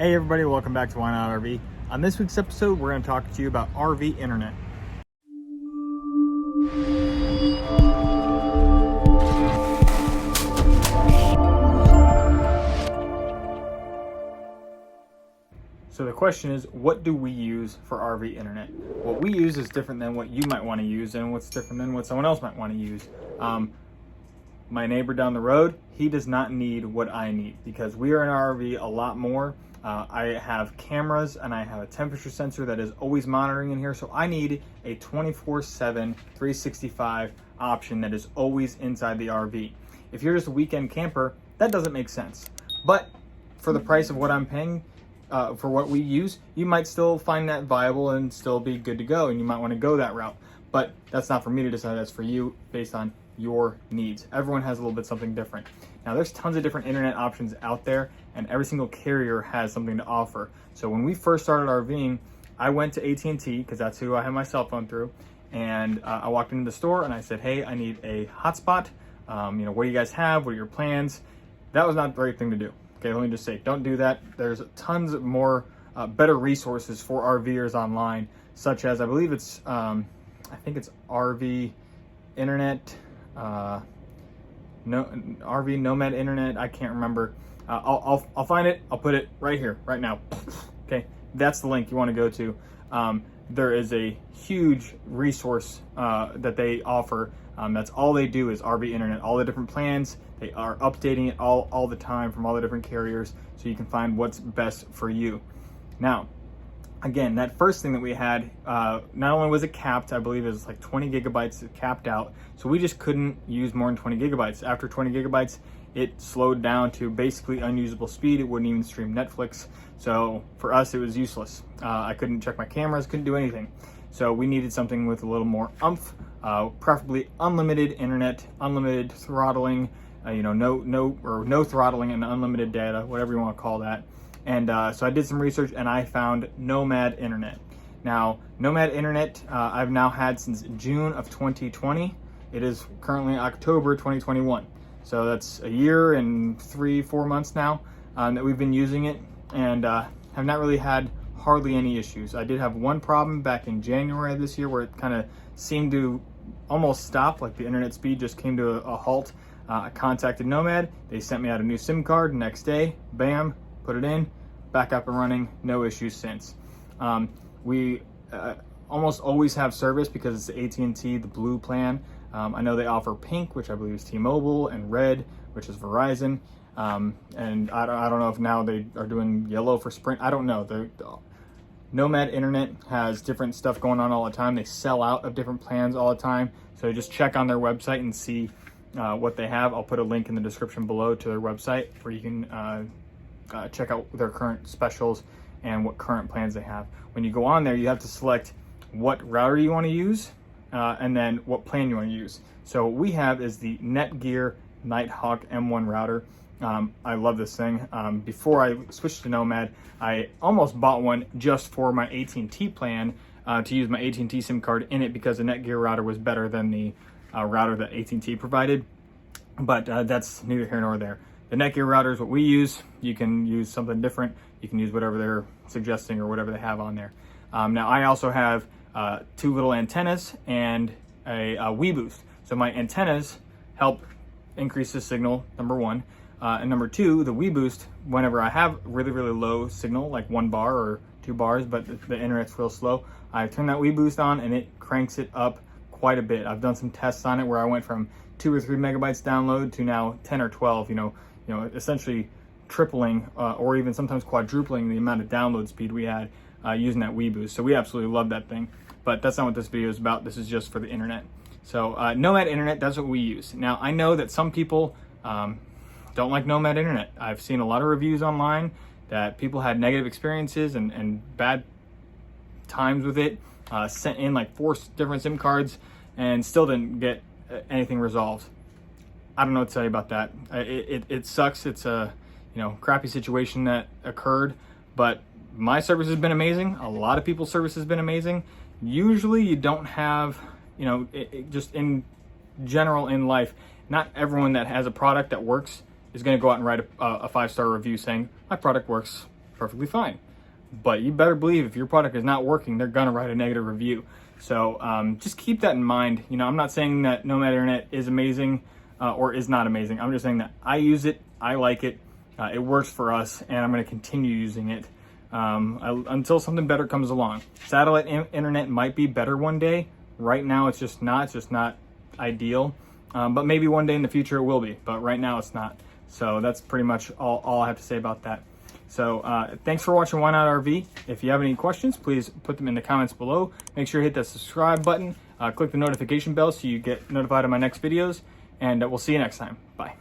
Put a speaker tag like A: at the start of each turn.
A: Hey everybody, welcome back to Why Not RV. On this week's episode, we're going to talk to you about RV Internet. So the question is, what do we use for RV Internet? What we use is different than what you might want to use, and what's different than what someone else might want to use. My neighbor down the road, he does not need what I need because we are in our RV a lot more. I have cameras and I have a temperature sensor that is always monitoring in here. So I need a 24/7, 365 option that is always inside the RV. If you're just a weekend camper, that doesn't make sense. But for the price of what I'm paying for what we use, you might still find that viable and still be good to go. And you might want to go that route. But that's not for me to decide, that's for you based on your needs. Everyone has a little bit something different. Now there's tons of different internet options out there and every single carrier has something to offer. So when we first started RVing, I went to AT&T because that's who I have my cell phone through. And I walked into the store and I said, hey, I need a hotspot. What do you guys have? What are your plans? That was not the right thing to do. Okay, let me just say, don't do that. There's tons of more better resources for RVers online, such as, I believe it's, I think it's RV Internet, RV Nomad Internet. I can't remember. I'll find it. I'll put it right here, right now. Okay, that's the link you want to go to. There is a huge resource that they offer. That's all they do is RV Internet. All the different plans, they are updating it all the time from all the different carriers, so you can find what's best for you. Now, again, that first thing that we had, not only was it capped, I believe it was like 20 gigabytes capped out. So we just couldn't use more than 20 gigabytes. After 20 gigabytes, it slowed down to basically unusable speed. It wouldn't even stream Netflix. So for us, it was useless. I couldn't check my cameras, couldn't do anything. So we needed something with a little more oomph, preferably unlimited internet, unlimited throttling, no throttling and unlimited data, whatever you want to call that. And so I did some research and I found Nomad Internet. Now, Nomad Internet I've now had since June of 2020. It is currently October 2021. So that's a year and 3-4 months now that we've been using it, and have not really had hardly any issues. I did have one problem back in January of this year where it kind of seemed to almost stop, like the internet speed just came to a halt. I contacted Nomad. They sent me out a new SIM card. Next day, bam, put it in, back up and running, no issues since. We almost always have service because it's AT&T, the blue plan. I know they offer pink, which I believe is T-Mobile, and red, which is Verizon. And I don't know if now they are doing yellow for Sprint. I don't know. The Nomad Internet has different stuff going on all the time. They sell out of different plans all the time. So just check on their website and see what they have. I'll put a link in the description below to their website where you can check out their current specials and what current plans they have. When you go on there, you have to select what router you want to use and then what plan you want to use. So what we have is the Netgear Nighthawk M1 router. I love this thing. Before I switched to Nomad, I almost bought one just for my AT&T plan to use my AT&T SIM card in it because the Netgear router was better than the router that AT&T provided. But that's neither here nor there. The Netgear router is what we use. You can use something different. You can use whatever they're suggesting or whatever they have on there. Now I also have 2 little antennas and a WeBoost. So my antennas help increase the signal, number one. And number 2, the WeBoost, whenever I have really, really low signal, like 1 bar or 2 bars, but the internet's real slow, I turn that WeBoost on and it cranks it up quite a bit. I've done some tests on it where I went from 2 or 3 megabytes download to now 10 or 12, essentially tripling or even sometimes quadrupling the amount of download speed we had using that WeBoost. So we absolutely love that thing, but that's not what this video is about. This is just for the internet. So Nomad Internet, that's what we use. Now I know that some people don't like Nomad Internet. I've seen a lot of reviews online that people had negative experiences and bad times with it, sent in like 4 different SIM cards and still didn't get anything resolved. I don't know what to tell you about that. It sucks. It's a crappy situation that occurred, but my service has been amazing. A lot of people's service has been amazing. Usually you don't have, just in general in life, not everyone that has a product that works is going to go out and write a 5-star review saying my product works perfectly fine. But you better believe if your product is not working, they're gonna write a negative review. So just keep that in mind. You know, I'm not saying that Nomad Internet is amazing or is not amazing. I'm just saying that I use it, I like it, it works for us, and I'm gonna continue using it until something better comes along. Satellite internet might be better one day. Right now, it's just not ideal. But maybe one day in the future it will be. But right now, it's not. So that's pretty much all I have to say about that. So thanks for watching Why Not RV. If you have any questions, please put them in the comments below. Make sure you hit that subscribe button. Click the notification bell so you get notified of my next videos. And we'll see you next time. Bye.